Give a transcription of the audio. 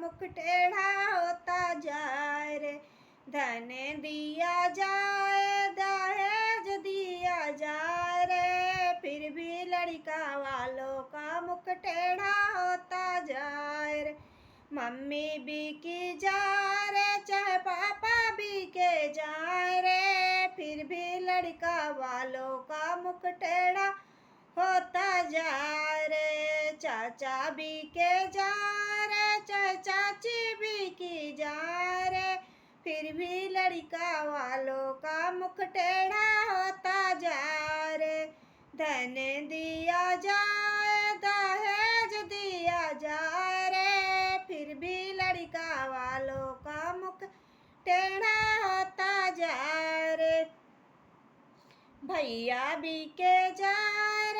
मुख टेढ़ा होता जाए रे। धन दिया जाए दहेज दिया जाए रे, फिर भी लड़का वालों का मुख टेढ़ा होता जाए रे। मम्मी भी की जाए रे चाहे पापा भी के जाए रे, फिर भी लड़का वालों का मुख टेढ़ा होता जाए रे। चाचा भी के जाए रे चाहे चाची भी की जाए रे, फिर भी लड़का वालों का मुख टेढ़ा होता जाए रे। धन दिया जाए दहेज दिया जाए रे, फिर भी लड़का वालों का मुख टेढ़ा होता जाए रे। भैया भी के जाए